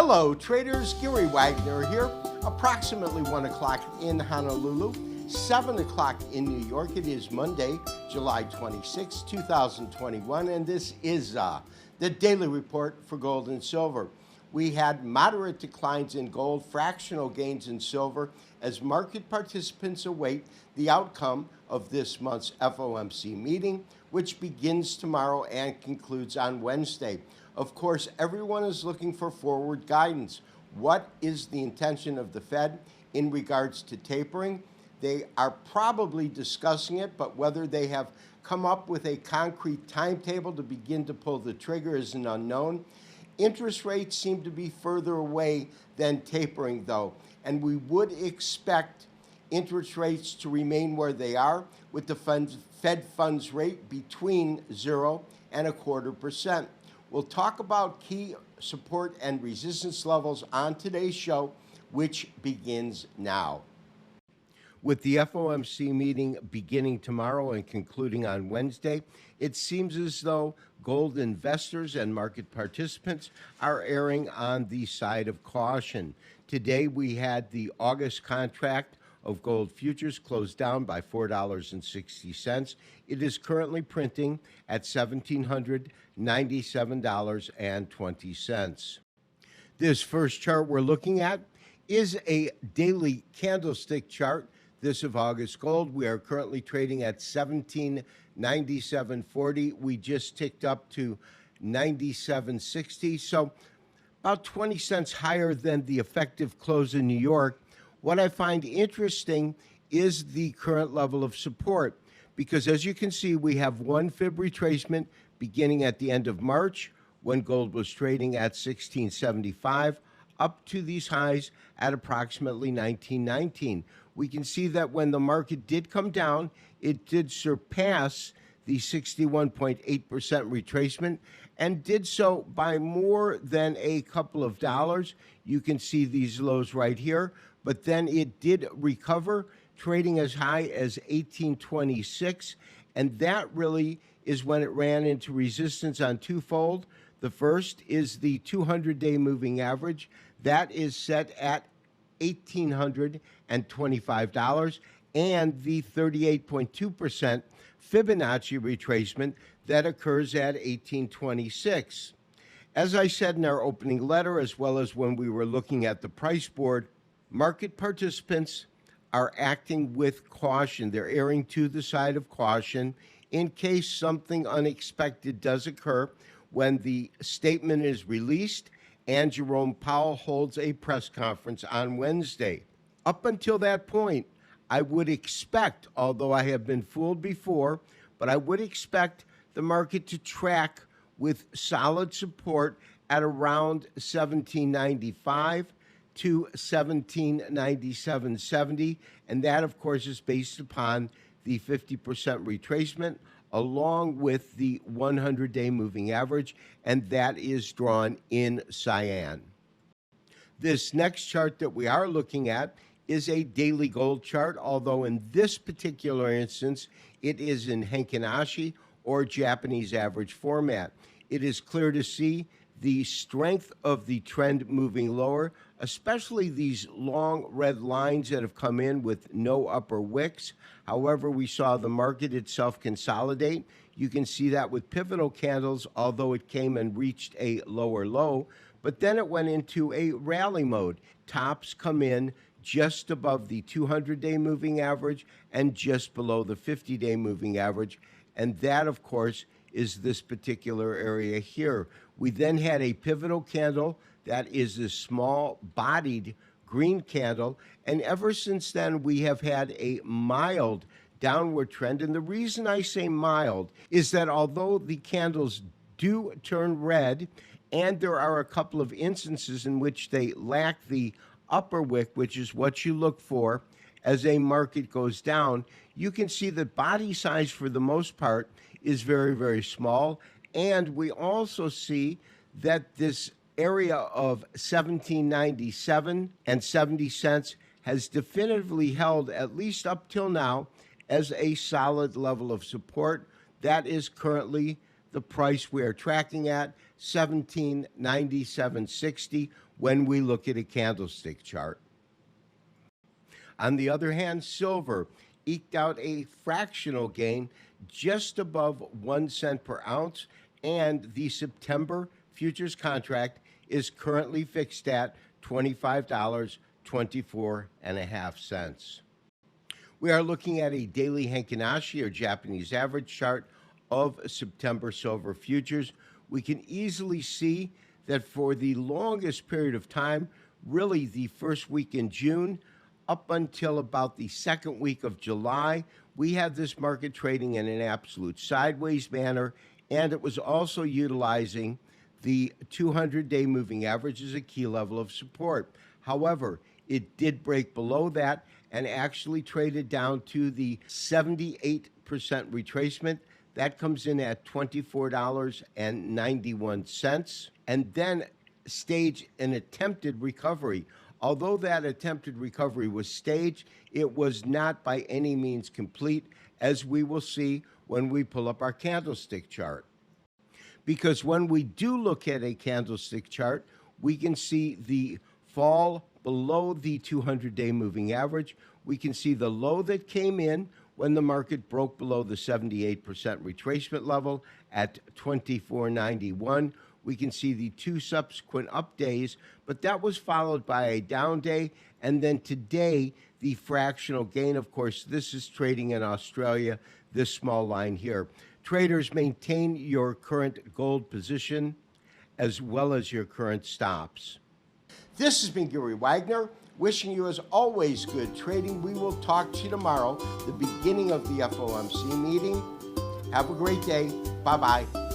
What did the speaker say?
Hello traders, Gary Wagner here. Approximately 1 o'clock in Honolulu, 7 o'clock in New York. It is Monday, July 26, 2021, and this is the daily report for gold and silver. We had moderate declines in gold, fractional gains in silver, as market participants await the outcome of this month's FOMC meeting, which begins tomorrow and concludes on Wednesday. Of course, everyone is looking for forward guidance. What is the intention of the Fed in regards to tapering? They are probably discussing it, but whether they have come up with a concrete timetable to begin to pull the trigger is an unknown. Interest rates seem to be further away than tapering, though, and we would expect interest rates to remain where they are, with the Fed funds rate between 0 and 0.25%. We'll talk about key support and resistance levels on today's show, which begins now. With the FOMC meeting beginning tomorrow and concluding on Wednesday, it seems as though gold investors and market participants are erring on the side of caution. Today we had the August contract of gold futures closed down by $4.60. It is currently printing at $1,797.20. This first chart we're looking at is a daily candlestick chart. This of August gold. We are currently trading at 1797.40. We just ticked up to 97.60, so about 20 cents higher than the effective close in New York. What I find interesting is the current level of support, because as you can see, we have one fib retracement beginning at the end of March when gold was trading at 1675 up to these highs at approximately 1919. We can see that when the market did come down, it did surpass the 61.8% retracement and did so by more than a couple of dollars. You can see these lows right here, but then it did recover, trading as high as 1826, and that really is when it ran into resistance on twofold. The first is the 200-day moving average. That is set at $1,825, and the 38.2% Fibonacci retracement that occurs at 1826. As I said in our opening letter, as well as when we were looking at the price board, market participants are acting with caution. They're erring to the side of caution in case something unexpected does occur when the statement is released and Jerome Powell holds a press conference on Wednesday. Up until that point, I would expect, although I have been fooled before, but I would expect the market to track with solid support at around 1795 to 1797.70, and that, of course, is based upon the 50% retracement along with the 100-day moving average, and that is drawn in cyan. This next chart that we are looking at is a daily gold chart, although in this particular instance, it is in Heikin-Ashi or Japanese average format. It is clear to see the strength of the trend moving lower, especially these long red lines that have come in with no upper wicks. However, we saw the market itself consolidate. You can see that with pivotal candles, although it came and reached a lower low, but then it went into a rally mode. Tops come in just above the 200-day moving average and just below the 50-day moving average, and that, of course, is this particular area here. We then had a pivotal candle that is this small-bodied green candle, and ever since then we have had a mild downward trend. And the reason I say mild is that although the candles do turn red, and there are a couple of instances in which they lack the upper wick, which is what you look for as a market goes down, you can see that body size for the most part is very, very small. And we also see that this area of 1797 and 70 cents has definitively held, at least up till now, as a solid level of support. That is currently the price we are tracking at, 1797.60 when we look at a candlestick chart. On the other hand, silver eked out a fractional gain just above 1 cent per ounce, and the September futures contract is currently fixed at $25.24.5. We are looking at a daily Heikin-Ashi, or Japanese average chart, of September silver futures. We can easily see that for the longest period of time, really the first week in June, up until about the second week of July, we had this market trading in an absolute sideways manner, and it was also utilizing the 200-day moving average as a key level of support. However, it did break below that and actually traded down to the 78% retracement. That comes in at $24.91, and then stage an attempted recovery. Although that attempted recovery was staged, it was not by any means complete, as we will see when we pull up our candlestick chart. Because when we do look at a candlestick chart, we can see the fall below the 200-day moving average. We can see the low that came in when the market broke below the 78% retracement level at 24.91. We can see the two subsequent up days, but that was followed by a down day, and then today, the fractional gain. Of course, this is trading in Australia, this small line here. Traders, maintain your current gold position as well as your current stops. This has been Gary Wagner, wishing you, as always, good trading. We will talk to you tomorrow, the beginning of the FOMC meeting. Have a great day. Bye-bye.